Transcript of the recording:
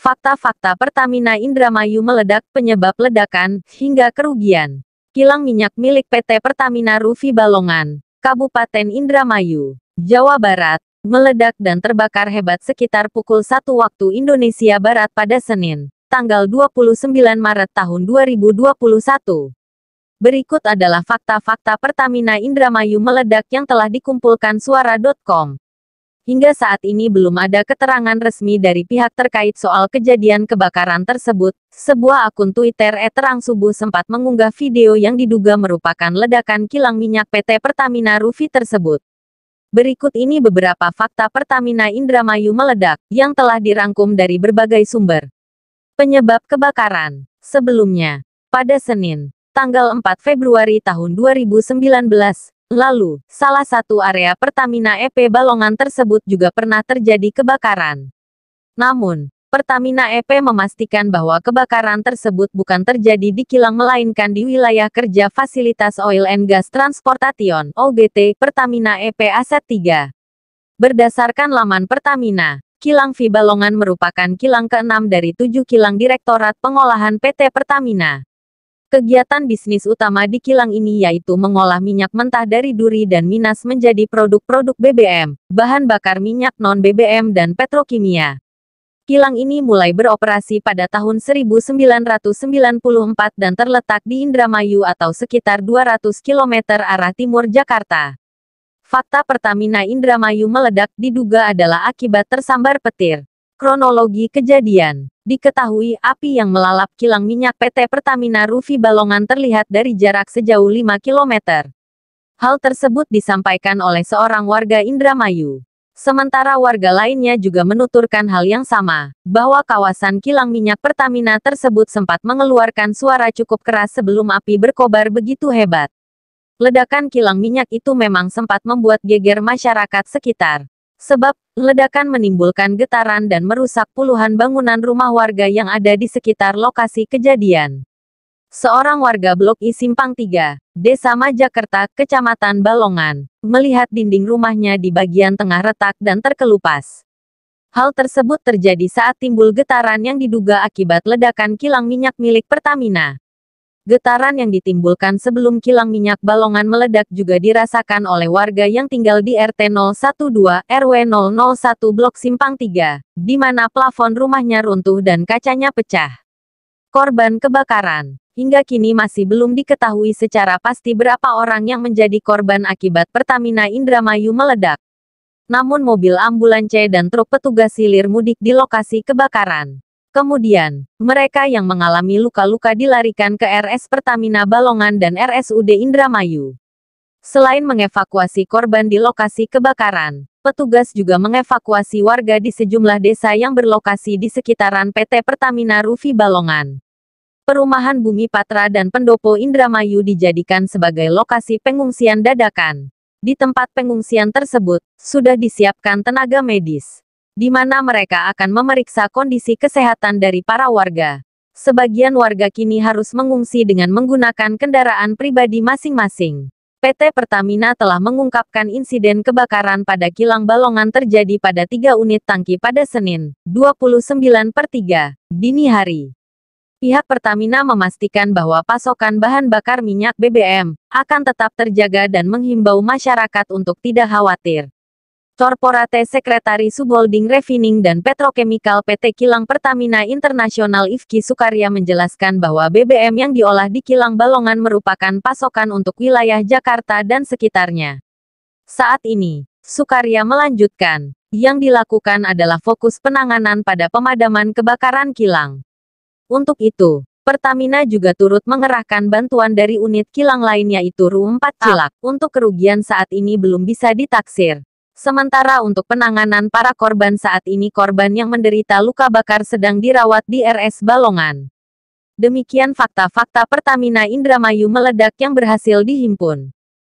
Fakta-fakta Pertamina Indramayu meledak, penyebab ledakan, hingga kerugian. Kilang minyak milik PT Pertamina Ruvi Balongan, Kabupaten Indramayu, Jawa Barat, meledak dan terbakar hebat sekitar pukul 1 waktu Indonesia Barat pada Senin, tanggal 29 Maret tahun 2021. Berikut adalah fakta-fakta Pertamina Indramayu meledak yang telah dikumpulkan suara.com. Hingga saat ini belum ada keterangan resmi dari pihak terkait soal kejadian kebakaran tersebut. Sebuah akun Twitter @terangsubuh sempat mengunggah video yang diduga merupakan ledakan kilang minyak PT Pertamina Ruvi tersebut. Berikut ini beberapa fakta Pertamina Indramayu meledak, yang telah dirangkum dari berbagai sumber. Penyebab kebakaran. Sebelumnya, pada Senin, tanggal 4 Februari tahun 2019, lalu, salah satu area Pertamina EP Balongan tersebut juga pernah terjadi kebakaran. Namun, Pertamina EP memastikan bahwa kebakaran tersebut bukan terjadi di kilang melainkan di wilayah kerja Fasilitas Oil and Gas Transportation (OGT) Pertamina EP Aset 3. Berdasarkan laman Pertamina, Kilang V Balongan merupakan kilang ke-6 dari 7 kilang Direktorat Pengolahan PT Pertamina. Kegiatan bisnis utama di kilang ini yaitu mengolah minyak mentah dari duri dan minas menjadi produk-produk BBM, bahan bakar minyak non-BBM dan petrokimia. Kilang ini mulai beroperasi pada tahun 1994 dan terletak di Indramayu atau sekitar 200 km arah timur Jakarta. Fakta Pertamina Indramayu meledak diduga adalah akibat tersambar petir. Kronologi kejadian. Diketahui api yang melalap kilang minyak PT Pertamina Ruvi Balongan terlihat dari jarak sejauh 5 km. Hal tersebut disampaikan oleh seorang warga Indramayu. Sementara warga lainnya juga menuturkan hal yang sama, bahwa kawasan kilang minyak Pertamina tersebut sempat mengeluarkan suara cukup keras sebelum api berkobar begitu hebat. Ledakan kilang minyak itu memang sempat membuat geger masyarakat sekitar. Sebab, ledakan menimbulkan getaran dan merusak puluhan bangunan rumah warga yang ada di sekitar lokasi kejadian. Seorang warga Blok I Simpang 3, Desa Majakerta, Kecamatan Balongan, melihat dinding rumahnya di bagian tengah retak dan terkelupas. Hal tersebut terjadi saat timbul getaran yang diduga akibat ledakan kilang minyak milik Pertamina. Getaran yang ditimbulkan sebelum kilang minyak Balongan meledak juga dirasakan oleh warga yang tinggal di RT 012, RW 001 Blok Simpang 3, di mana plafon rumahnya runtuh dan kacanya pecah. Korban kebakaran. Hingga kini masih belum diketahui secara pasti berapa orang yang menjadi korban akibat Pertamina Indramayu meledak. Namun mobil ambulans dan truk petugas hilir mudik di lokasi kebakaran. Kemudian, mereka yang mengalami luka-luka dilarikan ke RS Pertamina Balongan dan RSUD Indramayu. Selain mengevakuasi korban di lokasi kebakaran, petugas juga mengevakuasi warga di sejumlah desa yang berlokasi di sekitaran PT Pertamina Ruvi Balongan. Perumahan Bumi Patra dan Pendopo Indramayu dijadikan sebagai lokasi pengungsian dadakan. Di tempat pengungsian tersebut, sudah disiapkan tenaga medis, di mana mereka akan memeriksa kondisi kesehatan dari para warga. Sebagian warga kini harus mengungsi dengan menggunakan kendaraan pribadi masing-masing. PT Pertamina telah mengungkapkan insiden kebakaran pada kilang Balongan terjadi pada 3 unit tangki pada Senin, 29/3, dini hari. Pihak Pertamina memastikan bahwa pasokan bahan bakar minyak BBM akan tetap terjaga dan menghimbau masyarakat untuk tidak khawatir. Corporate Sekretari Subholding Refining dan Petrochemical PT Kilang Pertamina Internasional Ifki Sukarya menjelaskan bahwa BBM yang diolah di Kilang Balongan merupakan pasokan untuk wilayah Jakarta dan sekitarnya. Saat ini, Sukarya melanjutkan, yang dilakukan adalah fokus penanganan pada pemadaman kebakaran kilang. Untuk itu, Pertamina juga turut mengerahkan bantuan dari unit kilang lain yaitu RU 4 Cilak. Untuk kerugian saat ini belum bisa ditaksir. Sementara untuk penanganan para korban saat ini korban yang menderita luka bakar sedang dirawat di RS Balongan. Demikian fakta-fakta Pertamina Indramayu meledak yang berhasil dihimpun.